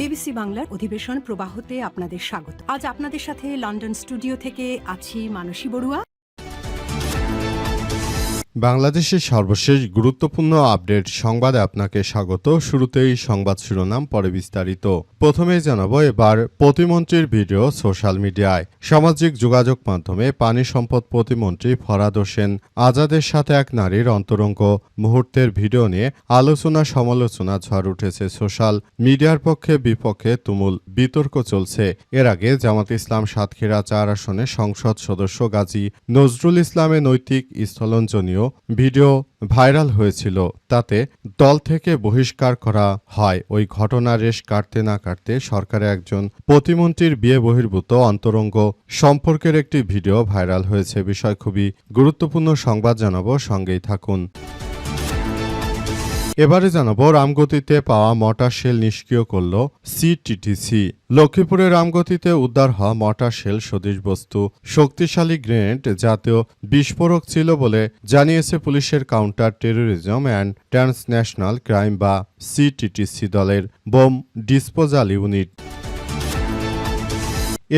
BBC বাংলার অধিবেশন প্রবাহতে আপনাদের স্বাগত। আজ আপনাদের সাথে লন্ডন স্টুডিও থেকে আছি মানসী বড়ুয়া। বাংলাদেশের সর্বশেষ গুরুত্বপূর্ণ আপডেট সংবাদে আপনাকে স্বাগত। শুরুতেই সংবাদ শিরোনাম, পরে বিস্তারিত। প্রথমেই জানাবো এবার প্রতিমন্ত্রীর ভিডিও সোশ্যাল মিডিয়ায়। সামাজিক যোগাযোগ মাধ্যমে পানি সম্পদ প্রতিমন্ত্রী ফরহাদ হোসেন আজাদের সাথে এক নারীর অন্তরঙ্গ মুহূর্তের ভিডিও নিয়ে আলোচনা সমালোচনা ঝড় উঠেছে। সোশ্যাল মিডিয়ার পক্ষে বিপক্ষে তুমুল বিতর্ক চলছে। এর আগে জামাত ইসলাম সাতক্ষীরা ৪ আসনে সংসদ সদস্য গাজী নজরুল ইসলামের নৈতিক স্থলঞ্জনীয় ভিডিও ভাইরাল হয়েছিল। তাতে দল থেকে বহিষ্কার করা হয়। ওই ঘটনা রেশ কাটতে না কাটতে সরকারের একজন প্রতিমন্ত্রীর বিয়ে বহির্ভূত অন্তরঙ্গ সম্পর্কের একটি ভিডিও ভাইরাল হয়েছে। বিষয় খুবই গুরুত্বপূর্ণ সংবাদ জানাবো, সঙ্গেই থাকুন। এবারে জানাবো রামগতিতে পাওয়া মর্টার শেল নিষ্ক্রিয় করল সিটিটিসি। লক্ষ্মীপুরে রামগতিতে উদ্ধার হওয়া মর্টার শেল সদৃশ বস্তু শক্তিশালী গ্রেনেড জাতীয় বিস্ফোরক ছিল বলে জানিয়েছে পুলিশের counter terrorism and transnational crime বা সিটিটিসি দলের বোম ডিসপোজাল ইউনিট।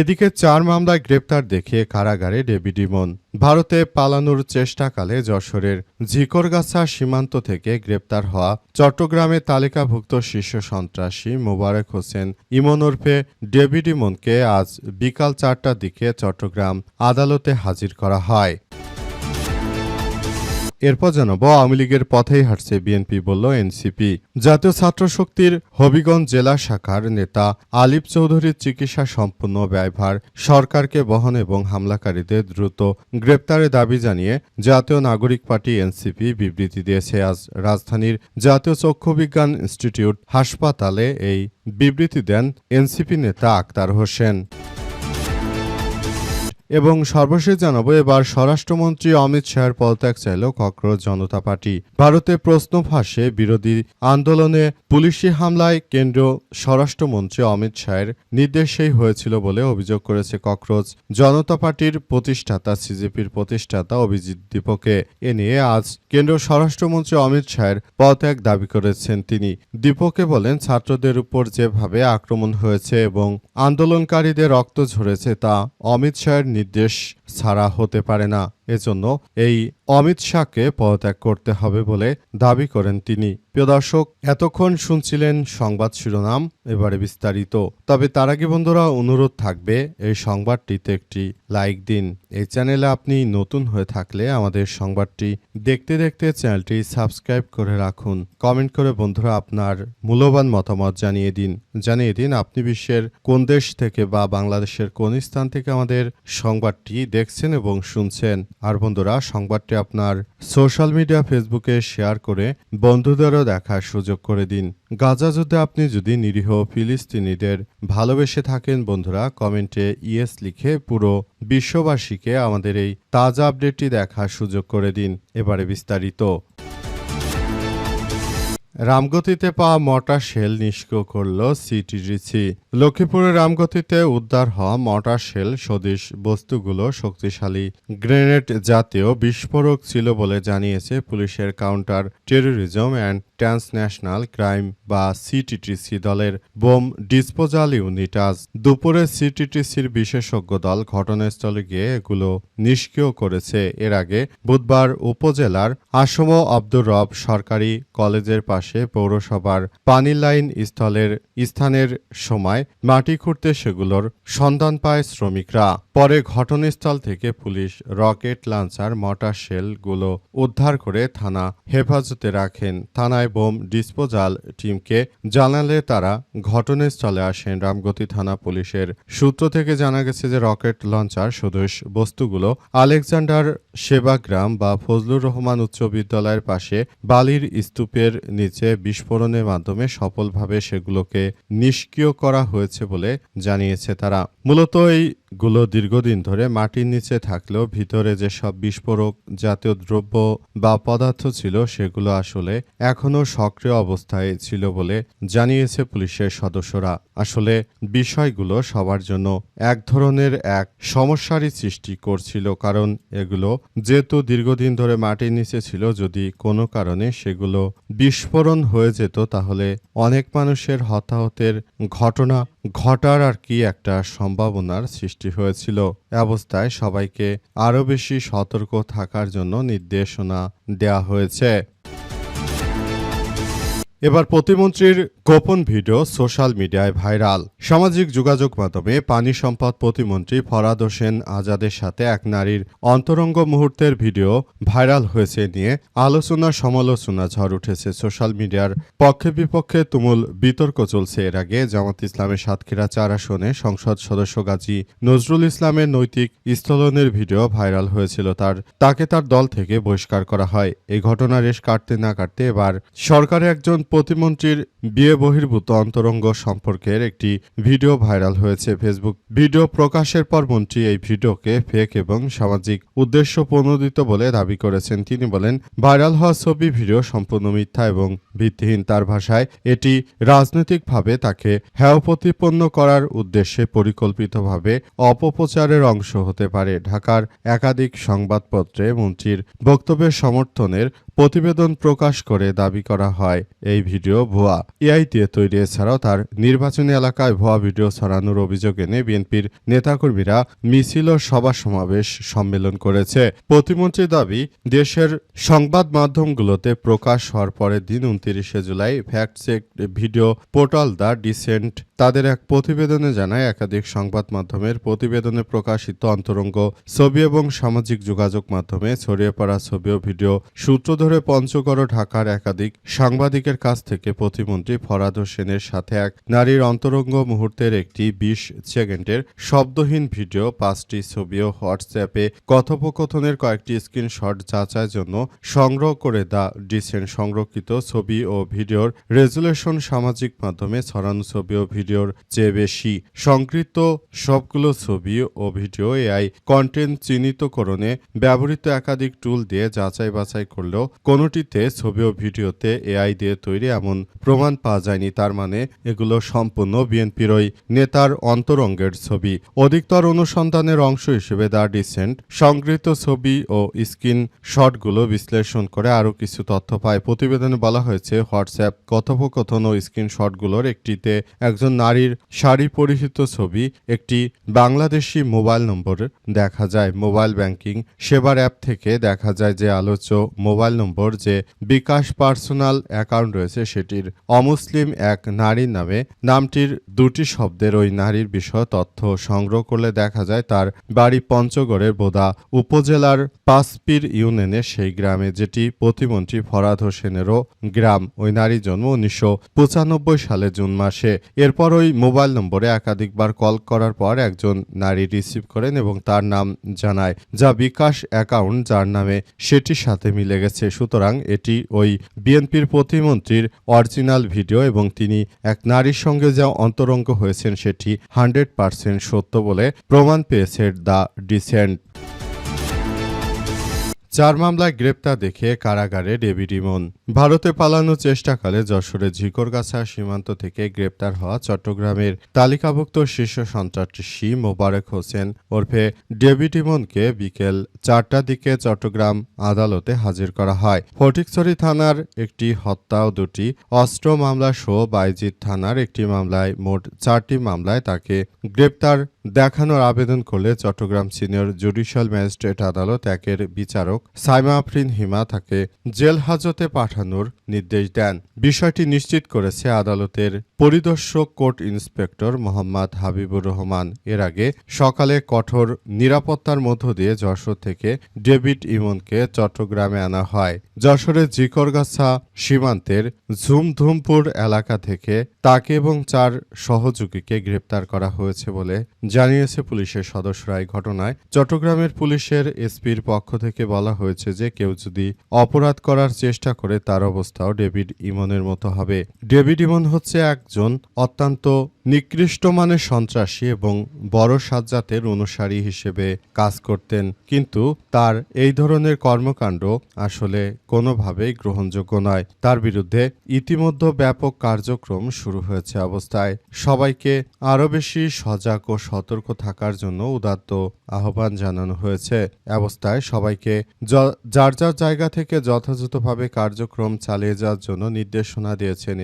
এদিকে ৪ মামলায় গ্রেপ্তার দেখিয়ে কারাগারে ডেভিড ইমন। ভারতে পালানোর চেষ্টাকালে যশোরের ঝিকরগাছা সীমান্ত থেকে গ্রেপ্তার হওয়া চট্টগ্রামে তালিকাভুক্ত শীর্ষ সন্ত্রাসী মোবারক হোসেন ইমন ওরফে ডেভিড ইমনকে আজ বিকাল ৪টার দিকে চট্টগ্রাম আদালতে হাজির করা হয়। এরপর জানাবো আওয়ামী লীগের পথেই হাঁটছে বিএনপি, বলল এনসিপি। জাতীয় ছাত্র শক্তির হবিগঞ্জ জেলা শাখার নেতা আলিফ চৌধুরীর চিকিৎসা সম্পূর্ণ ব্যয়ভার সরকারকে বহন এবং হামলাকারীদের দ্রুত গ্রেপ্তারের দাবি জানিয়ে জাতীয় নাগরিক পার্টি এনসিপি বিবৃতি দিয়েছে। আজ রাজধানীর জাতীয় চক্ষু বিজ্ঞান ইনস্টিটিউট হাসপাতালে এই বিবৃতি দেন এনসিপি নেতা আক্তার হোসেন। এবং সর্বশেষ জানাবো এবার স্বরাষ্ট্রমন্ত্রী অমিত শাহের পদত্যাগ চাইল ককরোচ জনতা পার্টি। ভারতে প্রশ্ন ফাঁসে বিরোধী আন্দোলনে পুলিশি হামলায় কেন্দ্রীয় স্বরাষ্ট্রমন্ত্রী অমিত শাহের নির্দেশেই হয়েছিল বলে অভিযোগ করেছে ককরোচ জনতা পার্টির প্রতিষ্ঠাতা সিজেপির প্রতিষ্ঠাতা অভিজিৎ দীপকে। এ নিয়ে আজ কেন্দ্রীয় স্বরাষ্ট্রমন্ত্রী অমিত শাহের পদত্যাগ দাবি করেছেন তিনি। দীপকে বলেন, ছাত্রদের উপর যেভাবে আক্রমণ হয়েছে এবং আন্দোলনকারীদের রক্ত ঝরেছে তা অমিত শাহের নির্দেশ ছাড়া হতে পারে না। এজন্য এই অমিত শাহকে পদত্যাগ করতে হবে বলে দাবি করেন তিনি। প্রিয় দর্শক, এতক্ষণ শুনছিলেন সংবাদ শিরোনাম, এবারে বিস্তারিত। তবে তার আগে বন্ধুরা অনুরোধ থাকবে এই সংবাদটিতে একটি লাইক দিন। এই চ্যানেলে আপনি নতুন হয়ে থাকলে আমাদের সংবাদটি দেখতে দেখতে চ্যানেলটি সাবস্ক্রাইব করে রাখুন। কমেন্ট করে বন্ধুরা আপনার মূল্যবান মতামত জানিয়ে দিন আপনি বিশ্বের কোন দেশ থেকে বা বাংলাদেশের কোন স্থান থেকে আমাদের সংবাদটি দেখছেন এবং শুনছেন। আর বন্ধুরা, সংবাদটি আপনার সোশ্যাল মিডিয়া ফেসবুকে শেয়ার করে বন্ধুদেরও দেখার সুযোগ করে দিন। গাজা যুদ্ধে আপনি যদি নিরীহ ফিলিস্তিনিদের ভালোবেসে থাকেন বন্ধুরা, কমেন্টে ইয়েস লিখে পুরো বিশ্ববাসীকে আমাদের এই তাজা আপডেটটি দেখার সুযোগ করে দিন। এবারে বিস্তারিত। রামগতিতে পাওয়া মর্টার শেল নিষ্ক্রিয় করল সিটিটিসি। লক্ষ্মীপুরের রামগতিতে উদ্ধার হওয়া মর্টার শেল সদৃশ বস্তুগুলো শক্তিশালী গ্রেনেড জাতীয় বিস্ফোরক ছিল বলে জানিয়েছে পুলিশের counter terrorism and transnational crime বা সিটিটিসি দলের বোম ডিসপোজাল ইউনিট। আজ দুপুরে সিটিটিসির বিশেষজ্ঞ দল ঘটনাস্থলে গিয়ে এগুলো নিষ্ক্রিয় করেছে। এর আগে বুধবার উপজেলার আসম আব্দুর রব সরকারি কলেজের পাশে পৌরসভার পানি লাইন স্থানের সময় মাটি খুঁড়তে সেগুলোর সন্ধান পায় শ্রমিকরা। পরে ঘটনাস্থল থেকে পুলিশ রকেট লঞ্চার মর্টার শেলগুলো উদ্ধার করে থানা হেফাজতে রাখেন। থানায় বোম ডিসপোজাল টিমকে জানালে তারা ঘটনাস্থলে আসেন। রামগতি থানা পুলিশের সূত্র থেকে জানা গেছে যে রকেট লঞ্চার সদৃশ বস্তুগুলো আলেকজান্ডার সেবাগ্রাম বা ফজলুর রহমান উচ্চ বিদ্যালয়ের পাশে বালির স্তূপের নিচে বিস্ফোরণের মাধ্যমে সফলভাবে সেগুলোকে নিষ্ক্রিয় করা হয়েছে বলে জানিয়েছে তারা। মূলত এইগুলো দীর্ঘদিন ধরে মাটির নিচে থাকলেও ভিতরে যেসব বিস্ফোরক জাতীয় দ্রব্য বা পদার্থ ছিল সেগুলো আসলে এখনও সক্রিয় অবস্থায় ছিল বলে জানিয়েছে পুলিশের সদস্যরা। আসলে বিষয়গুলো সবার জন্য এক ধরনের সমস্যারই সৃষ্টি করছিল, কারণ এগুলো যেহেতু দীর্ঘদিন ধরে মাটির নিচে ছিল, যদি কোনো কারণে সেগুলো বিস্ফোরক বিস্ফোরণ হয়ে যেত তাহলে অনেক মানুষের হতাহতের ঘটনা ঘটার আর কি একটা সম্ভাবনার সৃষ্টি হয়েছিল। এ অবস্থায় সবাইকে আরও বেশি সতর্ক থাকার জন্য নির্দেশনা দেওয়া হয়েছে। এবার প্রতিমন্ত্রীর গোপন ভিডিও সোশ্যাল মিডিয়ায় ভাইরাল। সামাজিক যোগাযোগ মাধ্যমে পানি সম্পদ প্রতিমন্ত্রী ফরহাদ হোসেন আজাদের সাথে এক নারীর অন্তরঙ্গ মুহূর্তের ভিডিও ভাইরাল হয়েছে নিয়ে আলোচনা সমালোচনা ঝড় উঠেছে। সোশ্যাল মিডিয়ার পক্ষে বিপক্ষে তুমুল বিতর্ক চলছে। এর আগে জামাত ইসলামের সাতক্ষীরা 4 আসনে সংসদ সদস্য গাজী নজরুল ইসলামের নৈতিক স্থলনের ভিডিও ভাইরাল হয়েছিল। তাকে তার দল থেকে বহিষ্কার করা হয়। এই ঘটনা রেশ কাটতে না কাটতে এবার সরকারের একজন প্রতিমন্ত্রীর বিয়ে বহির্ভূত অন্তরঙ্গ সম্পর্কের একটি ভিডিও ভাইরাল হয়েছে। ফেসবুক ভিডিও প্রকাশের পর মন্ত্রী এই ভিডিওকে ফেক এবং সামাজিক উদ্দেশ্য প্রণোদিত বলে দাবি করেছেন। তিনি বলেন, ভাইরাল হওয়া ছবি ভিডিও সম্পূর্ণ মিথ্যা এবং ভিত্তিহীন। তার ভাষায় এটি রাজনৈতিকভাবে তাকে হেয় প্রতিপন্ন করার উদ্দেশ্যে পরিকল্পিতভাবে অপপ্রচারের অংশ হতে পারে। ঢাকার একাধিক সংবাদপত্রে মন্ত্রীর বক্তব্যের সমর্থনের প্রতিবেদন প্রকাশ করে দাবি করা হয় এই ভিডিও ভুয়া, এআই দিয়ে তৈরি। এছাড়াও তার নির্বাচনী এলাকায় ভুয়া ভিডিও ছড়ানোর অভিযোগ এনে বিএনপির নেতাকর্মীরা মিছিল ও সভা সমাবেশ সম্মেলন করেছে। প্রতিমন্ত্রীর দাবি, দেশের সংবাদ মাধ্যমগুলোতে প্রকাশ হওয়ার পরের দিন 29 জুলাই fact check video portal the Dissent তাদের এক প্রতিবেদনে জানায়, একাধিক সংবাদ মাধ্যমের প্রতিবেদনে প্রকাশিত অন্তরঙ্গ ছবি এবং সামাজিক যোগাযোগ মাধ্যমে ছড়িয়ে পড়া ছবি ও ভিডিও সূত্র ধরে পঞ্চগড় ঢাকার একাধিক সাংবাদিকের কাছ থেকে প্রতিমন্ত্রী ফরহাদ হোসেনের সাথে এক নারীর অন্তরঙ্গ মুহূর্তের একটি 20 সেকেন্ডের শব্দহীন ভিডিও, 5টি ছবি ও হোয়াটসঅ্যাপে কথোপকথনের কয়েকটি স্ক্রিনশট যাচাইয়ের জন্য সংগ্রহ করে দ্য ডিসেন্ট সংরক্ষিত ছবি ও ভিডিওর রেজুলেশন সামাজিক মাধ্যমে ছড়ানো ছবি ও ভিডিওর চেয়ে বেশি। সংকৃত সবগুলো ছবি ও ভিডিও এআই কন্টেন্ট চিহ্নিতকরণে ব্যবহৃত একাধিক টুল দিয়ে যাচাই বাছাই করলেও কোনোটিতে ছবি ও ভিডিওতে এআই দিয়ে তৈরি এমন প্রমাণ পাওয়া যায়নি। তার মানে এগুলো সম্পূর্ণ বিএনপির ওই নেতার অন্তরঙ্গের ছবি। অধিকতর অনুসন্ধানের অংশ হিসেবে দ্য ডিসেন্ট সংগৃহীত ছবি ও স্ক্রিন শটগুলো বিশ্লেষণ করে আরও কিছু তথ্য পায়। প্রতিবেদনে বলা হয়েছে, হোয়াটসঅ্যাপ কথোপকথন ও স্ক্রিনশটগুলোর একটিতে একজন নারীর শাড়ি পরিহিত ছবি, একটি বাংলাদেশি মোবাইল নম্বর দেখা যায়। মোবাইল ব্যাংকিং সেবার অ্যাপ থেকে দেখা যায় যে আলোচ্য মোবাইল নম্বর যে বিকাশ পার্সোনাল অ্যাকাউন্ট রয়েছে সেটির অমুসলিম এক নারীর নামে। নামটির 2টি শব্দের ওই নারীর বিষয় তথ্য সংগ্রহ করলে দেখা যায় তার বাড়ি পঞ্চগড়ের বোদা উপজেলার পাঁচপীর ইউনিয়নের সেই গ্রামে, যেটি প্রতিমন্ত্রী ফরহাদ হোসেনেরও গ্রাম। ওই নারীর জন্ম 1995 সালে জুন মাসে। এরপর ওই মোবাইল নম্বরে একাধিকবার কল করার পর একজন নারী রিসিভ করেন এবং তার নাম জানায়, যা বিকাশ অ্যাকাউন্ট যার নামে সেটির সাথে মিলে গেছে। সুতরাং এটি ওই বিএনপির প্রতিমন্ত্রীর অরিজিনাল ভিডিও এবং তিনি এক নারীর সঙ্গে যা অন্তরঙ্গ হয়েছেন সেটি 100% সত্য বলে প্রমাণ পেয়েছে দ্য ডিসেন্ট। 4 মামলায় গ্রেপ্তার দেখিয়ে কারাগারে ডেভিড ইমন। ভারতে পালানোর চেষ্টাকালে যশোরের ঝিকরগাছা সীমান্ত থেকে গ্রেপ্তার হওয়া চট্টগ্রামের তালিকাভুক্ত শীর্ষ সন্ত্রাসী মোবারক হোসেন ওরফে ডেভিড ইমনকে বিকেল 4টার দিকে চট্টগ্রাম আদালতে হাজির করা হয়। ফটিকছড়ি থানার একটি হত্যা ও 2টি অস্ত্র মামলা সহ বাইজিৎ থানার একটি মামলায় মোট 4টি মামলায় তাকে গ্রেপ্তার দেখানোর আবেদন করলে চট্টগ্রাম সিনিয়র জুডিশিয়াল ম্যাজিস্ট্রেট আদালত 1-এর বিচারক সাইমা আফরিন হিমা তাকে জেল হাজতে পাঠানোর নির্দেশ দেন। বিষয়টি নিশ্চিত করেছে আদালতের পরিদর্শক কোর্ট ইন্সপেক্টর মোহাম্মদ হাবিবুর রহমান। এর আগে সকালে কঠোর নিরাপত্তার মধ্য দিয়ে যশোর থেকে ডেভিড ইমনকে চট্টগ্রামে আনা হয়। যশোরের ঝিকরগাছা সীমান্তের ঝুমধুমপুর এলাকা থেকে তাকে এবং 4 সহযোগীকে গ্রেপ্তার করা হয়েছে বলে জানিয়েছে পুলিশের সদস্যরা। এই ঘটনায় চট্টগ্রামের পুলিশের এসপির পক্ষ থেকে বলা হয়েছে যে কেউ যদি অপরাধ করার চেষ্টা করে তার অবস্থাও ডেভিড ইমনের মতো হবে। ডেভিড ইমন হচ্ছে একজন অত্যন্ত নিকৃষ্ট মানের সন্ত্রাসী এবং বড় সাজ্জাতের অনুসারী হিসেবে কাজ করতেন, কিন্তু তার এই ধরনের কর্মকাণ্ড আসলে কোনোভাবেই গ্রহণযোগ্য নয়। তার বিরুদ্ধে ইতিমধ্যে ব্যাপক কার্যক্রম শুরু হয়েছে অবস্থায় সবাইকে আরও বেশি সজাগ ও সতর্ক থাকার জন্য উদাত্ত আহ্বান জানানো হয়েছে। অবস্থায় সবাইকে যার যার জায়গা থেকে যথাযথভাবে কার্যক্রম চালিয়ে যাওয়ার জন্য নির্দেশনা দিয়েছেন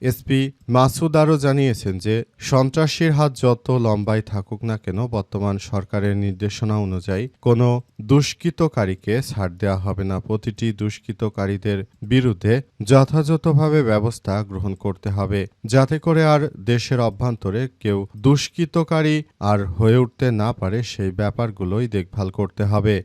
এসপি মাসুদ আরও জানিয়েছেন যে সন্ত্রাসীর হাত যত লম্বাই থাকুক না কেন বর্তমান সরকারের নির্দেশনা অনুযায়ী কোনো দুষ্কৃতকারীকে ছাড় দেওয়া হবে না। প্রতিটি দুষ্কৃতকারীদের বিরুদ্ধে যথাযথভাবে ব্যবস্থা গ্রহণ করতে হবে, যাতে করে আর দেশের অভ্যন্তরে কেউ দুষ্কৃতকারী আর হয়ে উঠতে না পারে সেই ব্যাপারগুলোই দেখভাল করতে হবে।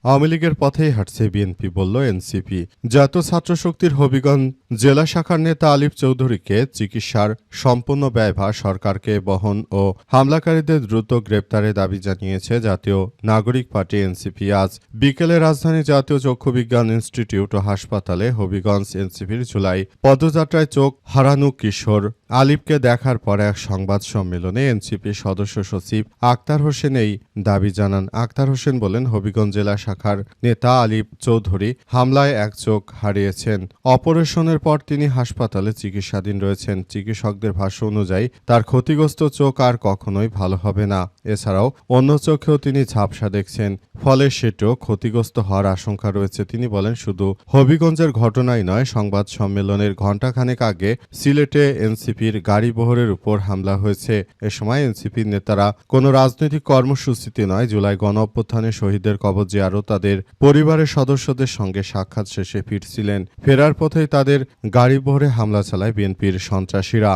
আওয়ামী লীগের পথেই হাঁটছে বিএনপি, বলল এনসিপি। জাতীয় ছাত্রশক্তির হবিগঞ্জ জেলা শাখার নেতা আলিফ চৌধুরীকে চিকিৎসার সম্পূর্ণ ব্যয়ভার সরকারকে বহন ও হামলাকারীদের দ্রুত গ্রেপ্তারের দাবি জানিয়েছে জাতীয় নাগরিক পার্টি এনসিপি। আজ বিকেলে রাজধানী জাতীয় চক্ষু বিজ্ঞান ইনস্টিটিউট ও হাসপাতালে হবিগঞ্জ এনসিপির জুলাই পদযাত্রায় চোখ হারানো কিশোর আলিফকে দেখার পর এক সংবাদ সম্মেলনে এনসিপির সদস্য সচিব আক্তার হোসেন এই দাবি জানান। আক্তার হোসেন বলেন, হবিগঞ্জ জেলা শাখার নেতা আলিফ চৌধুরী হামলায় এক চোখ হারিয়েছেন। অপারেশনের পর তিনি হাসপাতালে চিকিৎসাধীন রয়েছেন। চিকিৎসকদের ভাষ্য অনুযায়ী তার ক্ষতিগ্রস্ত চোখ আর কখনোই ভালো হবে না। এছাড়াও অন্য চোখেও তিনি ঝাপসা দেখছেন, ফলে সেটাও ক্ষতিগ্রস্ত হওয়ার আশঙ্কা রয়েছে। তিনি বলেন, শুধু হবিগঞ্জের ঘটনাই নয়, সংবাদ সম্মেলনের ঘণ্টাখানেক আগে সিলেটে এনসিপির গাড়িবহরের উপর হামলা হয়েছে। এ সময় এনসিপির নেতারা কোনো রাজনৈতিক কর্মসূচিতে নয়, জুলাই গণঅভ্যুত্থানে শহীদদের কবর জিয়ারত তাদের পরিবারের সদস্যদের সঙ্গে সাক্ষাৎ শেষে ফিরছিলেন। ফেরার পথেই তাদের গাড়িবহরে হামলা চালায় বিএনপির সন্ত্রাসীরা।